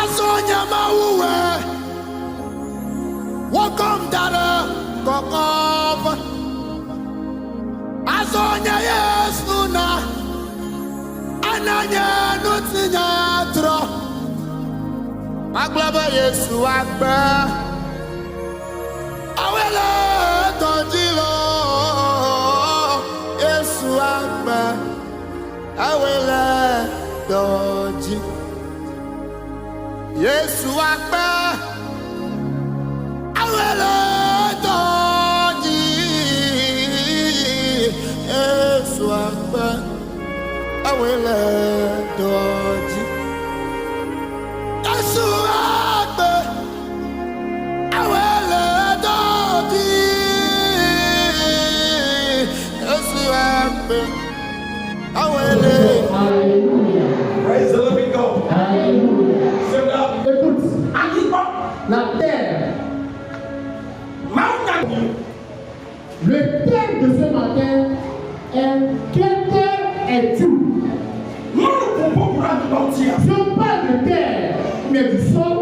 Azonya mauwe Wakom dara kokov Azonya yesuna Ananya nutinya tro Maglaba Yesu akba Awele tonjilo Yesu akba Awele tonji Yesu akba Awele tonji Yesu akba Awele tonji Yesu akba Awele tonji Yesu akba Awele. Praise the living God. Alléluia. Écoute, La terre, le thème de ce matin est quelle terre es-tu? nous ne pouvons pas mentir. Je parle de terre, mais du sol.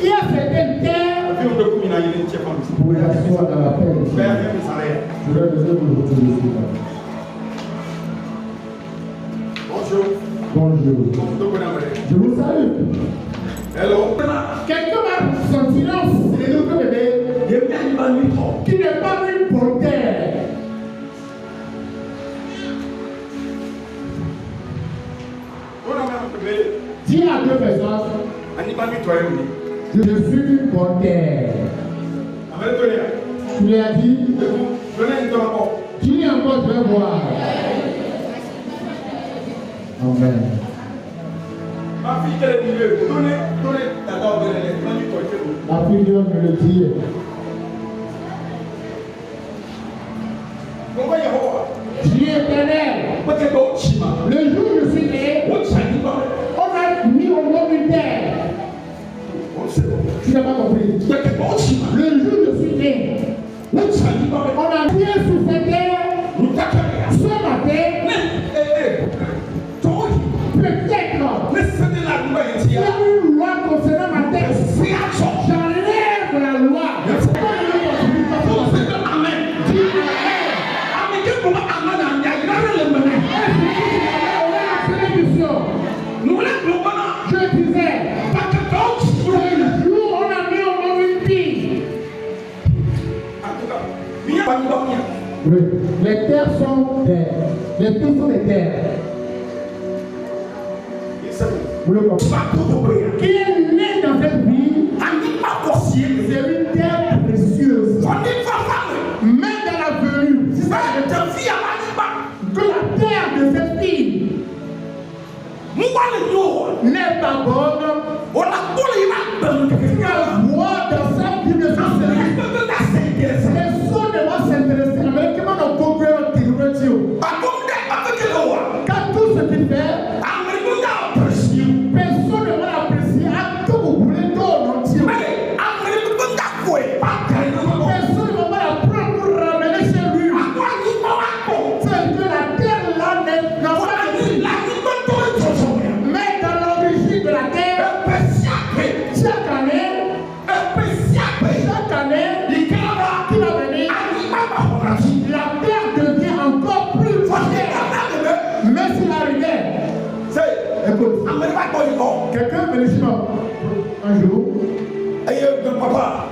Il y a certaines terres. Vous pouvez asseoir dans la paix. J'aurais besoin de vous retrouver. Bonjour. Bonjour. Je vous salue. Hello. Quelqu'un a son silence, c'est le bébé, qui n'est pas venu pour terre. Dis à deux personnes, je suis venu pour terre. Tu lui as dit, dis encore, je vais voir. Amen. Ma fille qui est milieu, donnez ta dame de l'air. La fille de l'homme me le dit. Dieu éternel, le jour où je suis né, on a mis au monde une terre. Tu n'as pas compris. Le jour où je suis né, on a mis sur cette terre. Ce matin, peut-être, il y a une loi concernant ma tête. J'enlève la loi. Je disais, le jour où on a mis au monde une fille. Oui, les terres sont des. Les filles sont des terres. Vous le comprenez? Qui est né dans cette vie, c'est une terre précieuse. Mais dans la venue, que la terre de cette fille n'est pas bonne. Moi, dans sa vie de les sons de moi s'intéresser. Mais comment on peut faire un télévision? Quand tout ce qu'il fait, personne ne va l'apprécier. À tout vous voulez tout en entier. Personne ne va pas la prendre pour ramener chez lui. C'est que la terre là n'est pas. Mais dans l'origine de la terre, chaque année, qui va venir, la terre devient encore plus forte. Mais s'il arrivait, écoute, quelqu'un venait chez moi un jour,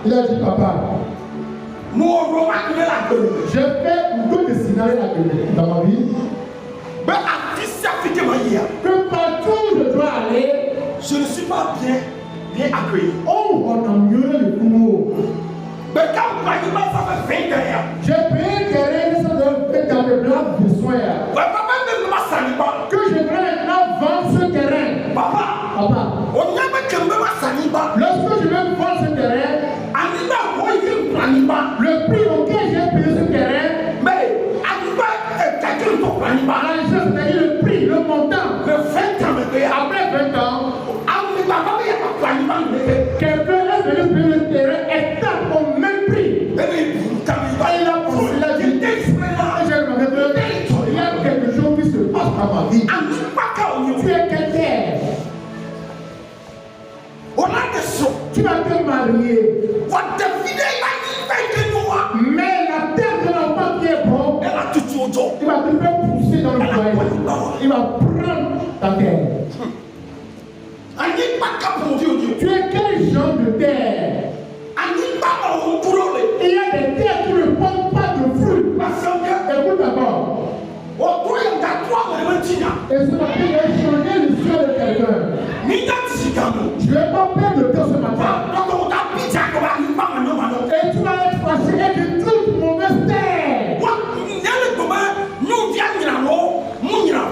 il a dit papa, je fais beaucoup de scénarios dans ma vie, que partout où je dois aller, je ne suis pas bien accueilli. on va mieux le coup. Mais quand ça fait 20 ans, J'ai payé terrain, ça doit faire dans le blanc de soin. Que je vais maintenant vendre ce terrain. Papa, lorsque je vais vendre ce terrain, le prix auquel j'ai payé ce terrain, c'est-à-dire le prix, le montant, après 20 ans, quelqu'un est venu payer le terrain étant au même prix. Il a dit, il y a quelque chose marié. What the video Mais la tête de l'enfant qui est bon, elle a tout autour. il va te faire pousser dans le foyer. Il va prendre ta terre. Tu es quel genre de terre? Il y a des terres qui ne portent pas de fruits. Écoute d'abord. Et ce matin, je vais changer l'histoire de quelqu'un. Je ne vais pas perdre de temps ce matin. Et tu vas être fâché avec toute mauvaise terre.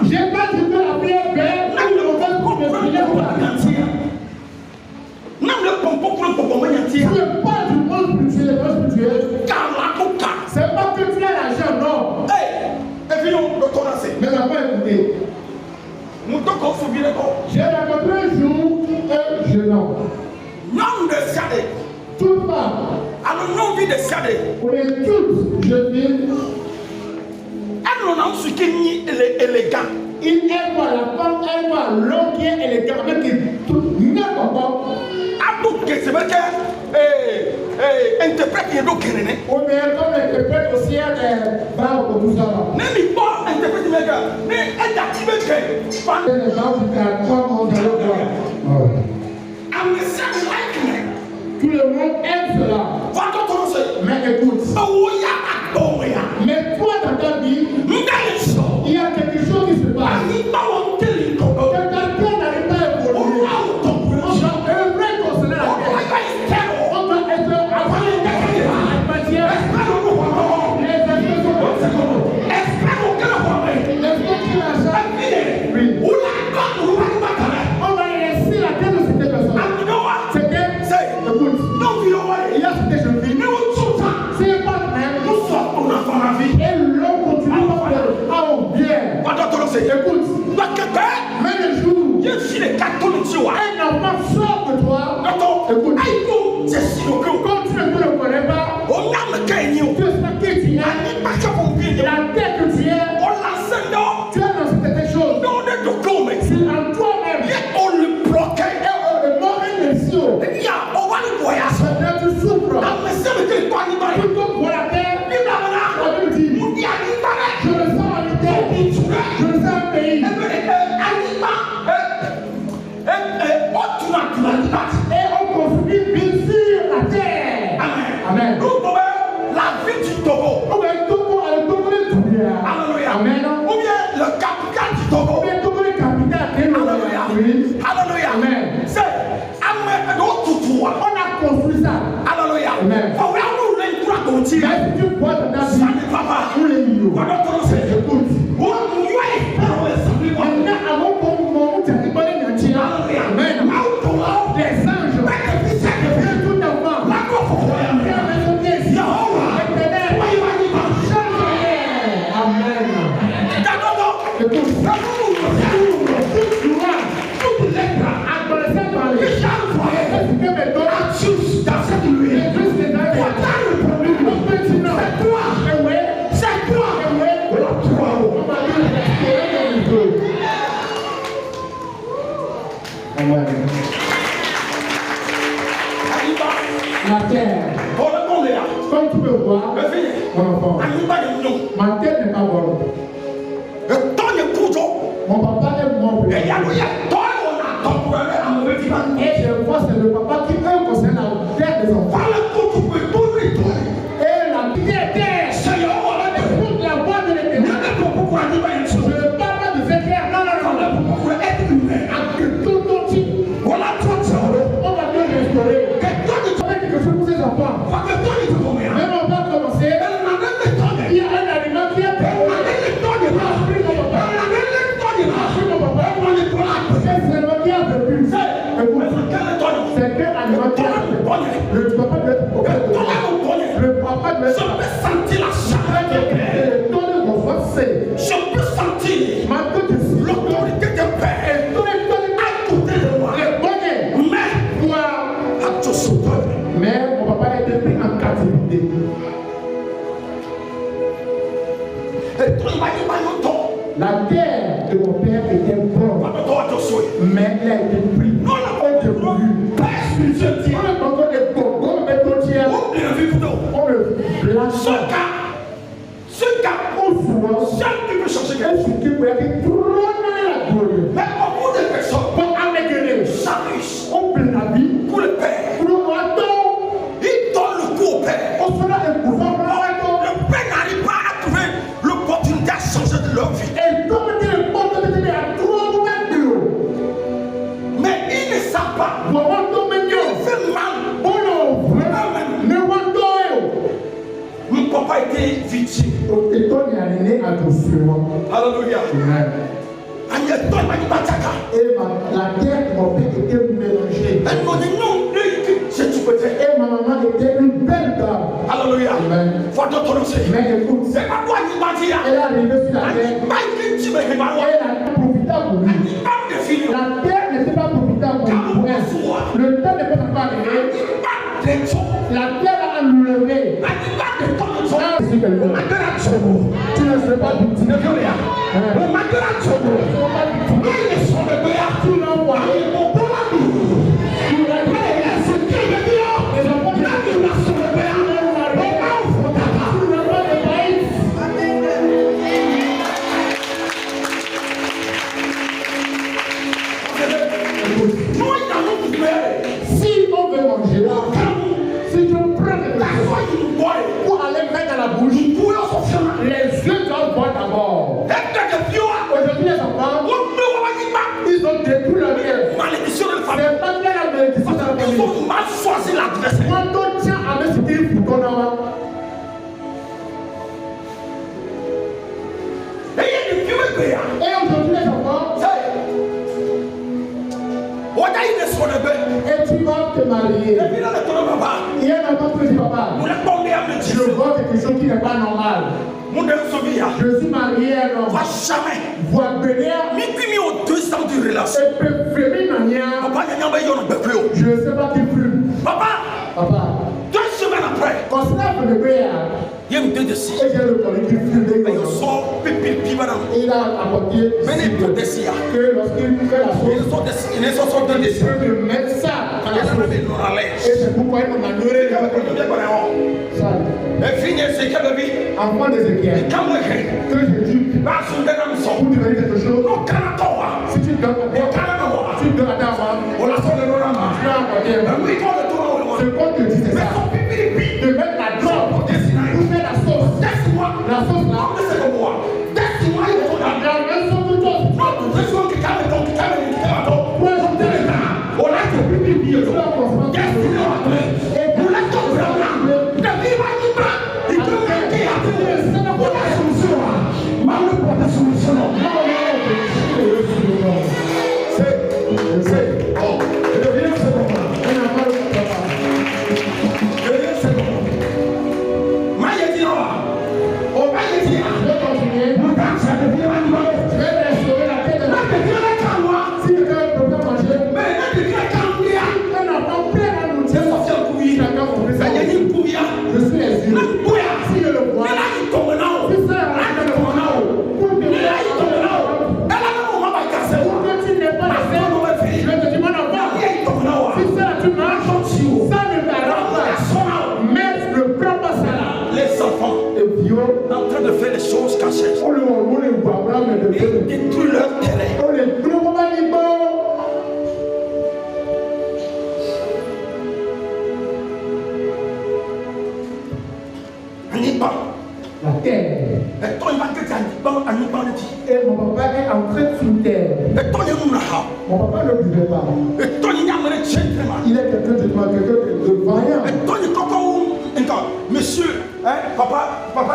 J'ai pas dit que la vie est belle. Une mauvaise compétition pour la garantir. Tu n'es pas du monde spirituel. C'est pas que tu as l'argent, non. Mais on va pas écouter. J'ai rencontré un jour un jeune homme. Toute femme. On est tous jeunes filles. Il aime voir la femme, elle voit l'homme qui est élégant avec tout n'importe quoi. Interprète il y a d'autres qui Ou bien comme interprète aussi à des bars pour tout ça. même pas interprète mais elle active que Les bars qui ont trois mondes dans le bois. Tout le monde aime cela. Mais écoute. Mais toi dans ta vie, il y a quelque chose qui se passe. Quelqu'un n'arrive pas à évoluer. On doit œuvrer concernant la terre. On doit être appris à bâtir. Les effets sont comme oui. On va laisser la terre de cette personne. C'était, écoute, il y a cette jeune fille. C'est pas même. Et l'homme continue à faire. Ah, on vient. Écoute, mais le jour, un enfant sort de toi. Écoute, comme tu ne le connais pas, tu sais qui tu es, la tête que tu es, tu es dans cette chose. C'est en toi-même. Le mort est ici. Tu souffres. Plutôt pour la terre, on te dit, je le sens en terre, je le sens en pays. Et on construit bien sûr la terre. Amen. La vie du Togo. On va Togo à le Togo de Touria. Alléluia. Amen. Ou bien le capital du Togo. On va Togo de capitale. Alléluia. Alléluia. Amen. C'est on a construit ça. Alléluia. Amen. Mais si tu vois dans ta vie, où les millions, écoute. Maintenant, avant qu'on monte, tu as pas les nantis. Amen. Les anges, viens tout d'abord. Viens raisonner ici. L'éternel, amen. Écoute, toute loi, toute lettre, adolescent par les est-ce que mes dons dans cette nuit, les deux c'est dans les c'est toi, et ouais, c'est toi, et ouais, on va dire amen. La terre, comme tu peux voir, mon enfant, ma tête n'est pas bonne. Mon papa est mort. Et je vois c'est le papa qui veut concerne la terre des enfants. Et la terre, écoute la voix de l'éternel. Je ne parle pas de cette terre, non. Avec tout ton type, on va bien restaurer. On va quelque chose pour ses enfants. Même on va commencer. Il y a un aliment qui est perdu. C'est quel aliment qui a le papa doit être le papa doit être le ton de confort c'est je peux sentir maintenant tu sais l'autorité de Père et tous les à côté de moi les bonnets mais toi à tout ce peuple mais mon papa a été pris en captivité la terre de mon père était bonne mais elle a été prise on a voulu on a encore des bons sur moi. Alléluia. Amen. Et La terre qui m'a fait était mélangée. Et ma maman était une belle dame. Alléluia. Amen. Mais écoute, elle est arrivée sur la terre. Elle n'a pas profitable pour lui. La terre n'était pas profitable pour elle. Le temps n'est pas arrivé. La terre a enlevé. Tu ne serais pas victime. Tu l'envoies. Si on veut manger là, si tu prends pour aller mettre dans la bouche, les yeux doivent voir d'abord. Aujourd'hui, les enfants, ils ont détruit leur vie. C'est pas bien la malédiction de la famille. Ils ont mal choisi l'adversaire. Quand on tient avec ce qu'il faut qu'on a. Et aujourd'hui, les enfants, et tu vas te marier. Il y a un enfant qui dit papa, je vois quelque chose qui n'est pas normal. Je suis marié à un homme. Voix bénir. Et peut frémir manière. Je ne sais pas qui fume. Papa. 2 semaines après, quand cela peut le bébé, il y a une tête de scie. et j'ai le collègue qui fume. Il sort, il a apporté que lorsqu'il fait la chose, il sort de il peut mettre ça dans la sauce. Et c'est pourquoi il m'a nourri ça. Enfant d'Ézéchiel, que je dis, pour devenir quelque chose, si tu donnes tu donnes à ta femme, tu vas apporter. Ce qu'on te dit, c'est ça. De mettre la drogue pour faire la sauce. La sauce là. En train de faire les choses cachées. Ils détruisent leur terrain. La terre. Et mon papa est entré sous terre. Mon papa ne buvait pas. Il est quelqu'un de vaillant. Monsieur, papa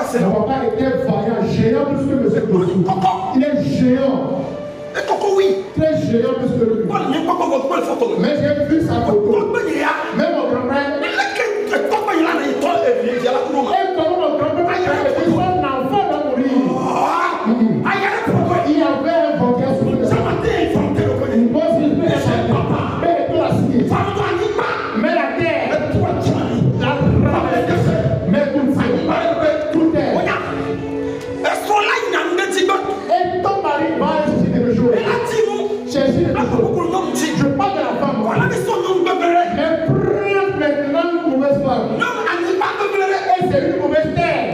c'est mon papa était vaillant, géant plus que monsieur Dossou. Il est géant. Très géant plus que lui. Mais j'ai vu sa photo. Même mon grand-père. Et comment mon grand-père a dit son enfant va mourir. Il y avait un banquier sur le sang. Une bonne fille. Mais tout la signé. Mais la terre. Mais tout est. Et ton mari va chercher quelque chose. Chercher quelque chose. Je parle de la femme. Mais prends maintenant une mauvaise femme. Et c'est une mauvaise terre.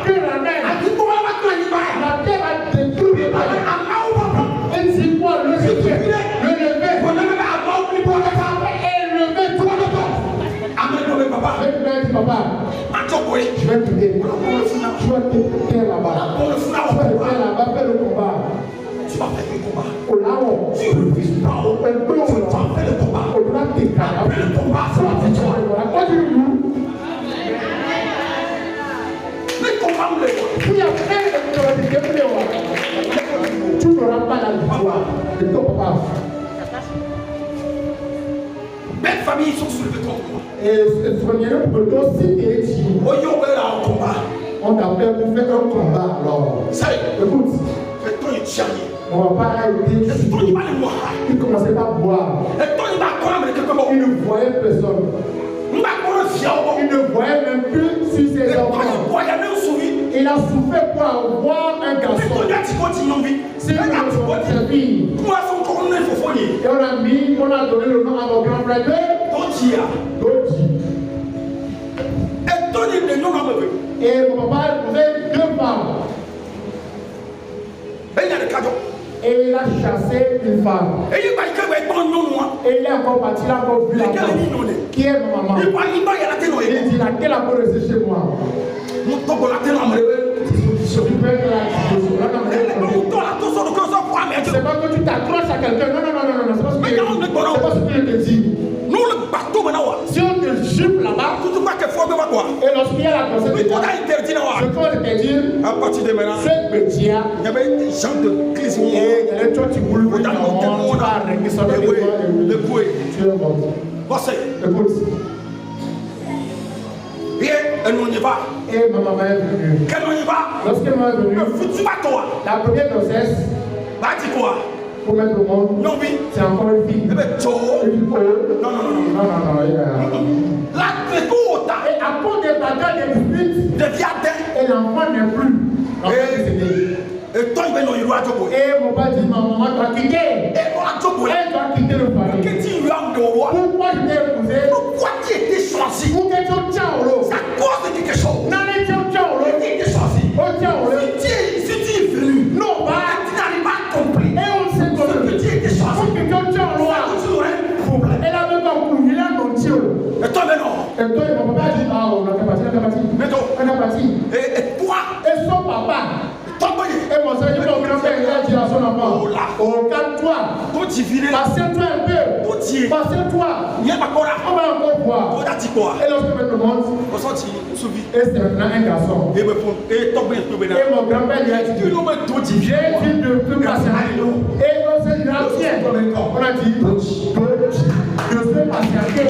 Que la mère. La terre a détruit. Et c'est quoi le lever. Et lever tout. Papa. Je vais te dire. Tu vas te faire là-bas. Tu vas te faire là-bas, faire le combat. Tu vas faire le combat. Au là-haut. Tu refuses pas. Tu vas faire le combat. Au là, tu es après le combat, ça va faire toi. Continue. Le combat, Puis après, n'aura pas la victoire de ton papa. Belle famille sont soulevées contre moi. Et ce premier pour toi, si tu es ici, on t'appelle pour faire un combat. Alors, ça y est, écoute, toi il tient. on va pas arrêter. Il commençait pas à boire. Il ne voyait personne. Il ne voyait même plus sur ses enfants. Il a souffert pour avoir un garçon. C'est une fille. Et on a donné le nom à mon grand frère Dodi. Et mon papa a épousé 2 femmes. Et il a chassé une femme. Et il est encore parti, il a encore vu la femme. Qui est ma maman? Il dit laquelle a pu rester chez moi. C'est pas que tu t'accroches à quelqu'un. Non. C'est pas ce que je te dis. Si on te jupe là-bas, et lorsqu'il y a la conséquence, ce qu'on interdit, à partir de maintenant, ce petit, il y avait des gens de crise. et il y a des gens qui voulaient tu vas arrêter ça de le bouet. Tu es mort. Écoute. Et on y va. Et ma maman est venue. Lorsqu'elle m'a venue, la première grossesse, pour mettre au monde, c'est encore une fille. Non. Et à cause des bagages des disputes, et l'enfant n'est plus. Et mon père dit, ma maman doit quitter. Elle doit quitter le palais. Pourquoi je t'ai épousé? Pourquoi tu étais choisi? Pour que tu tiens au lot. C'est à cause de quelque chose. Non, mais tu tiens au lot. Tu étais choisi. On tient au lot. Si tu es venu, non, tu n'arrives pas à comprendre. Et on sait comment tu étais choisi. Pour que tu tiens au lot. Tu aurais un problème. Elle avait pas couru, il a non tiré. Et toi, mais non. Et toi, mon papa dit, ah, on a parti. Mais toi, on a parti. Et toi, et son papa. Et mon Seigneur, mon grand-père, il a dit à son enfant, oh, calme-toi. Passe-toi un peu. Passe-toi. On va encore voir. Et lorsque je me demande, et c'est maintenant un garçon. Et mon grand-père lui a dit, j'ai dit de plus passer à nous. Et on s'est dit, on a dit, je sais passer.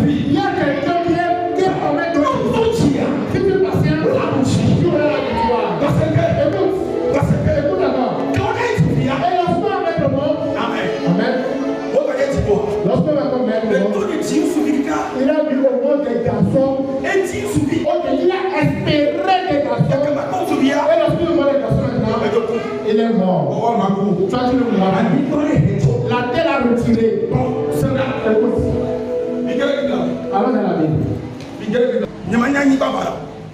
Il y a quelqu'un qui est en train de si tu passes un tu auras la victoire. Écoute d'abord. Et lorsqu'on va mettre le monde, Amen. Lorsqu'on va mettre le monde, il a vu au monde des garçons. Il a espéré des garçons. Et lorsqu'il voit les garçons maintenant, il est mort. Toi tu le vois. La terre a retiré. Écoute. Allons dans la Bible.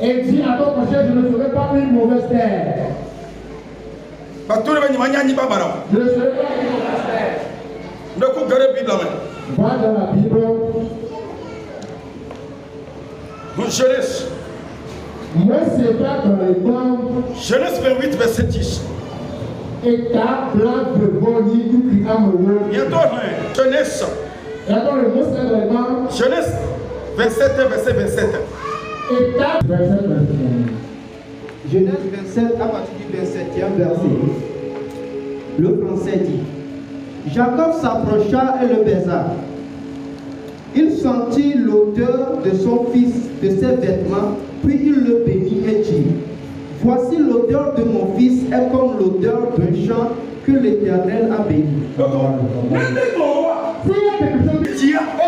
Et dit à ton prochain, je ne ferai pas une mauvaise terre. Je ne ferai pas une mauvaise terre. Va dans la Bible. Genèse. Moïse va dans les bancs. Genèse 28, verset 10. Et ta plante de boni qui a mouru. Bientôt, Genèse. Et attends, le Moïse est dans les bancs. Genèse 27, verset 27. Et ta verset 21. Genèse 27 à partir du 27e verset. Le français dit: Jacob s'approcha et le baisa. Il sentit l'odeur de son fils, de ses vêtements, puis il le bénit et dit: Voici l'odeur de mon fils est comme l'odeur d'un champ que l'Éternel a béni. Et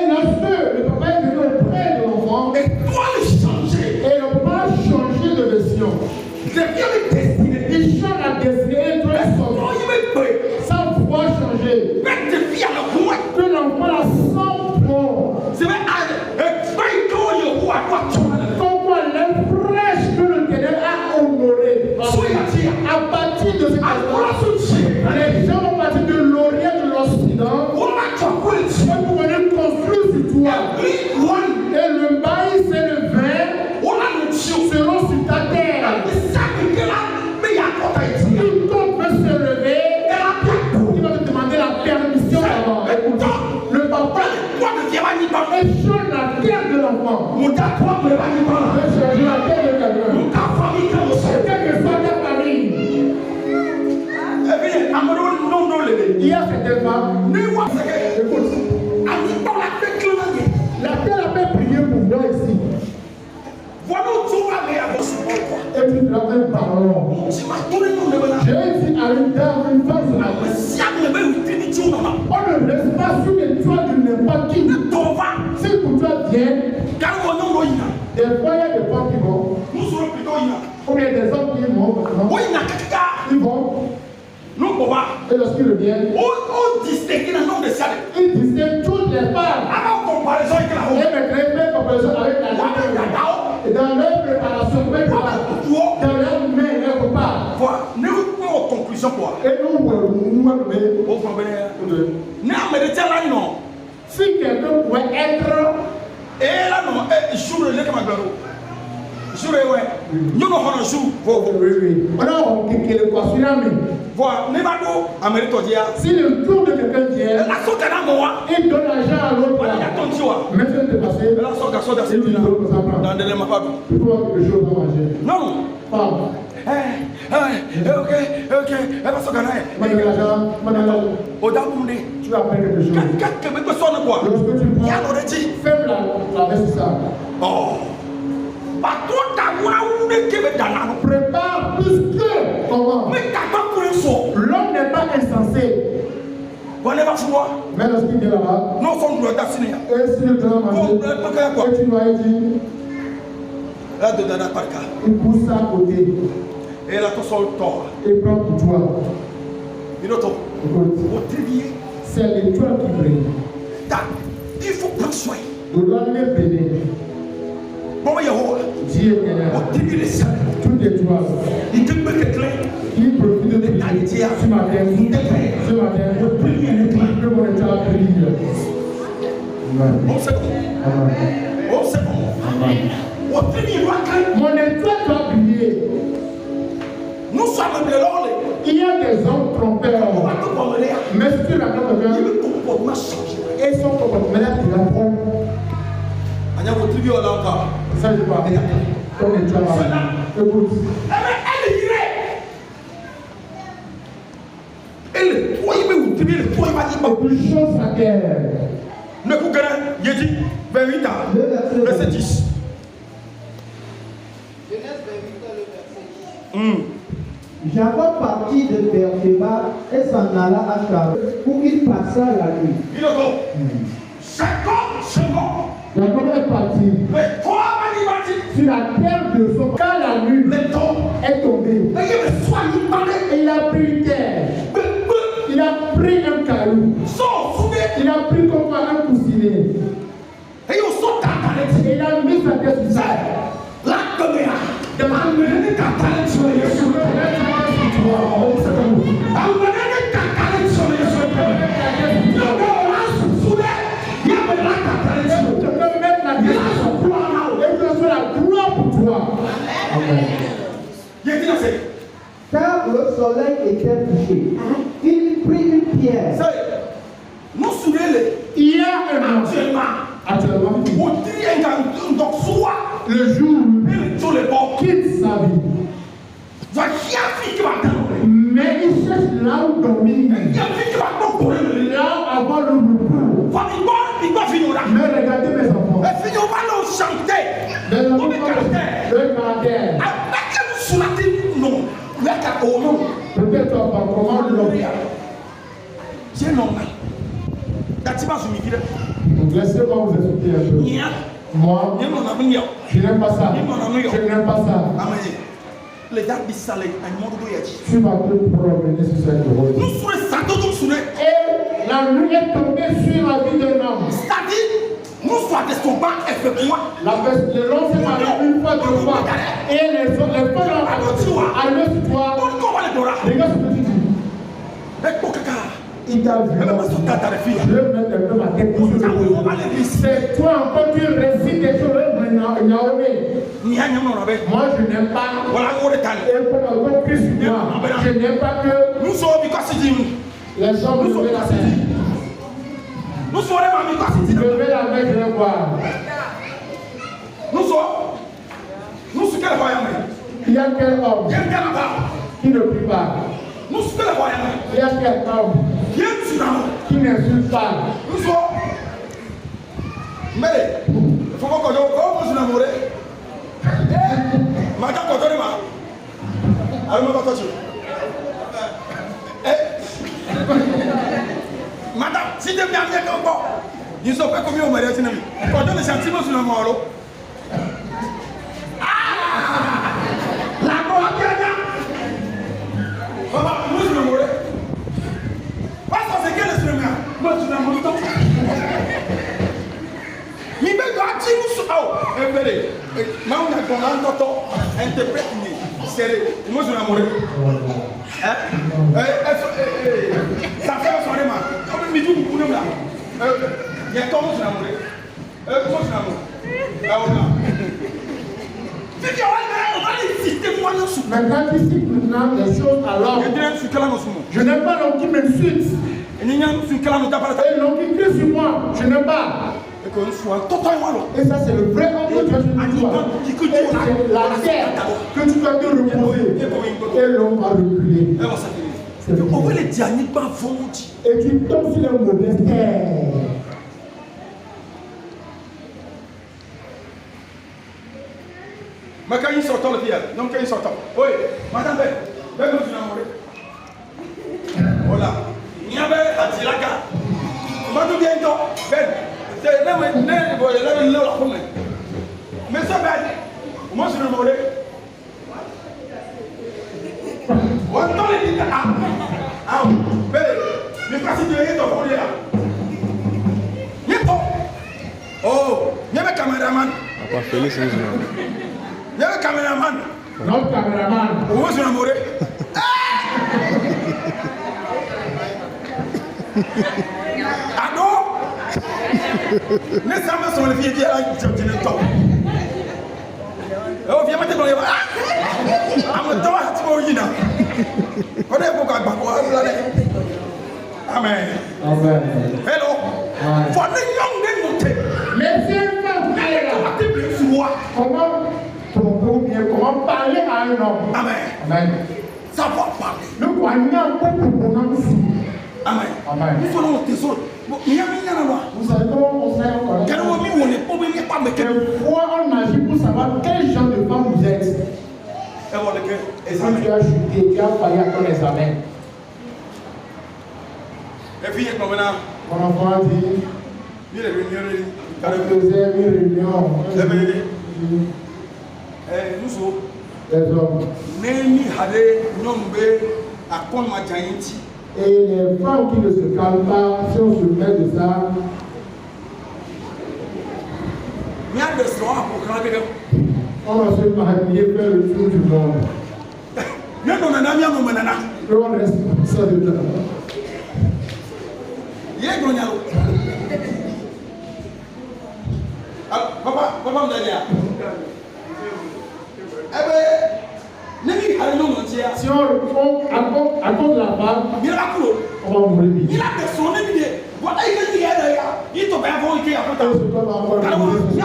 lorsque le papa est venu auprès de l'enfant, Et toi le changer. et le papa a changé de version, il change la destinée de son sa voix changée. Que l'enfant a 100 points. Comment l'aile fraîche que le Ténèbre a honoré. À partir de cet instant, les gens vont partir de l'Orient de l'Occident pour venir construire sur toi. Et le maïs et le vin seront sur ta terre. Tout homme peut se lever. Il va te demander la permission d'abord. Le papa échange la terre de l'enfant. Échange la terre de quelqu'un. Quelle que soit ta famille. Il y a certaines femmes. Écoute. La terre a fait prier pour moi ici. Et tu te rappelles parole. J'ai dit à une dame, une femme, on ne reste pas sur les toits de n'importe qui. Si pour toi vient, des fois il y a des femmes qui vont. Ou bien des hommes qui vont. Ils vont. Et lorsqu'ils reviennent, ils distinguent toutes les femmes. Et maintenant, ils font comparaison avec la dame. Et dans leur préparation, dans leur main, leur repas. Et nous, si quelqu'un pouvait être. Si le tour de quelqu'un vient, il donne l'argent à l'autre. Maintenant, de passer. Il faut quelque chose à manger. Non. Tu vas faire quelque chose. Lorsque tu ferme la veste ça. Prépare plus que comment. L'homme n'est pas insensé. Mais lorsqu'il vient là-bas, et si le grand manger, et tu dois dire, il pousse ça à côté. Et prend pour toi. Écoute, c'est l'étoile qui brille. Il faut prendre soin. Nous doit les bénir. Dieu est là. Toutes les toiles. Il profite de l'état ce matin. Ce matin, je prie que mon état brille. Mon étoile doit briller. Nous sommes il y a des hommes trompeurs. Mais si tu racontes bien, et son comportement là, tu l'apprends. Ça, je parle. Comme les gens. Écoute. Plus chose à terre. Ne vous gagnez, il dit, 28 ans, verset 10. Genèse 28 ans, le verset 10. Jacob partit de Beersheba et s'en alla à Charles, où il passa la nuit. Jacob est parti sur la terre de son. Quand la nuit est tombée, et il a pris une terre, il a pris un caillou, il a pris comme un coussinet, et il a mis sa tête sur ça. Car le soleil était couché, il prit une pierre. Nous souvenons Il y a un actuellement, le jour où il quitte sa vie. Mais il cherche là où dormir, là avant le repos. Mais regardez mes enfants. Le caractère. Peut-être pas comment l'homme. C'est normal. Laissez-moi vous expliquer un peu. Moi, je n'aime pas ça. Je n'aime pas ça. Tu vas te promener sur cette route. Et la nuit est tombée sur la vie d'un homme. La veste de l'homme s'est mariée une fois, deux fois. Et les femmes arrivées sur toi. Regarde ce que tu dis. Il t'a vu. Je vais mettre un peu ma tête sur le dos. C'est toi encore qui récites des choses. Moi je n'aime pas. Et pour Christ, je n'aime pas que les gens me lèvent la tête. Je vais la mettre, je vais voir. Il y a quel homme qui ne prie pas. Nous sommes les voyants. Il y a quelqu'un Viens sur la main. qui n'insulte pas. Nous sommes. Mais, il faut que je me mourir. Madame, quand on est mal. Alors, on va toucher. Madame, si tu viens bien encore, ils sont pas combien au mariage. Quand on est sentiments sur le mort. La gloire papa, moi je me mourir. Parce que c'est quel instrument? Moi je me mourir. Mais bien, tu nous oh, espérez. Mais on a qu'on a un toto interprète serré. Moi je me mourir. Ça fait un soirée, man. On me dit que vous là. Il y a comment je me mourir. Comment je me mourir. Mais quand tu cites maintenant les choses alors, je n'aime pas l'homme qui m'insulte. Et l'homme qui crie sur moi, je n'aime pas. Et ça c'est le vrai homme que tu as sur toi. Et c'est la terre que tu dois te reposer. Et l'homme va reculer. Et tu tombes sur les mauvaises terres. Mais quand ils sortent le pied, donc quand ils sortent, oui, madame, ben nous sommes voilà, il y avait à Tiraka, madame bientôt, ben, c'est là où mais ça ben, moi je me mourrai. On entend les dit ben, mais pas si tu es ton foyer là. Oh, il y avait caméraman. Papa Félix, il y a un caméraman. Notre caméraman. Où est-ce que je suis ah non. Les femmes sont les filles qui ont le temps. Oh, viens mettre dans les bras. Ah, mon temps, tu m'as oublié. On est beaucoup à Bakoua. Amen. Amen. Hello. Faut les young monter. Mais c'est un peu comment parler à un homme. Amen. Amen. Savoir parler. Nous voyons beaucoup pour nous. Amen. Amen. Nous faisons tes autres. Vous savez comment on fait encore? Quel fois on agit pour savoir quel genre de femme vous êtes. Si tu as chuté, tu as failli à ton examen. Et puis, Mon enfant dit, on faisait une réunion. Les hommes. Et les femmes qui ne se calment pas, si on se met de ça, on va se marier, faire le tour du monde. Et on reste ça dedans. Papa me dit, si on à cause de la femme, on va mourir vite. il a personne qui dit, voilà, il est là, il te va avoir été à côté. Il y a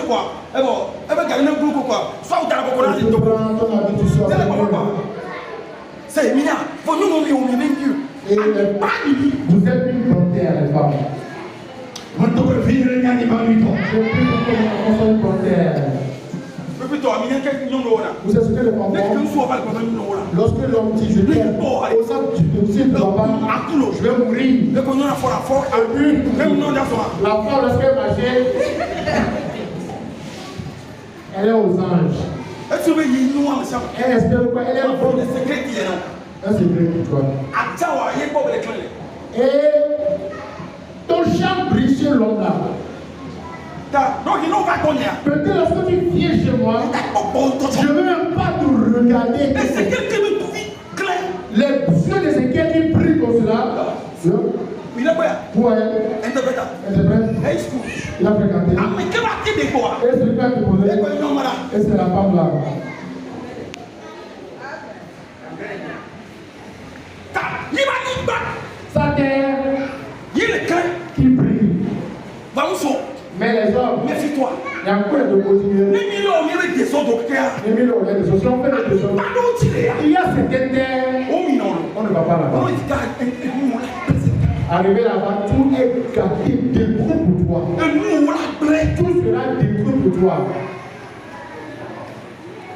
quoi. Et bon, et bien, il y a un groupe quoi. Soit vous avez beaucoup de c'est Mina, faut nous nommer au milieu. Et vous êtes une panthère, les femmes. Vous devez vivre les gars qui vont lui dire. Je prie pour que nous soyons une panthère. Vous savez ce que les femmes lorsque l'homme dit je t'aime, au centre du dossier de je vais mourir. La femme, lorsqu'elle marchait, elle est aux anges. Elle espère quoi? Elle est en forme. Un secret pour toi. Et ton champ brille sur l'homme là. Peut-être lorsque tu viens chez moi, je ne veux même pas te regarder. Les yeux de Ézéchiel qui prient comme cela. Il a quoi? Interprète. Il a fréquenté. Et c'est le père qui posait. Et c'est la femme là. Sa terre qui brille. Mais les hommes, méfie-toi. Il y a quoi de continuer? Les millions, il y a des autres. Les millions, il y a des autres. Si on fait des autres, il y a cette terre Arrivé là-bas, tout est gâté, détruit pour toi. Et nous, on l'a plaît. Tout sera détruit pour toi.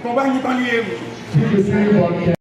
On va y parler. Si je suis une bonne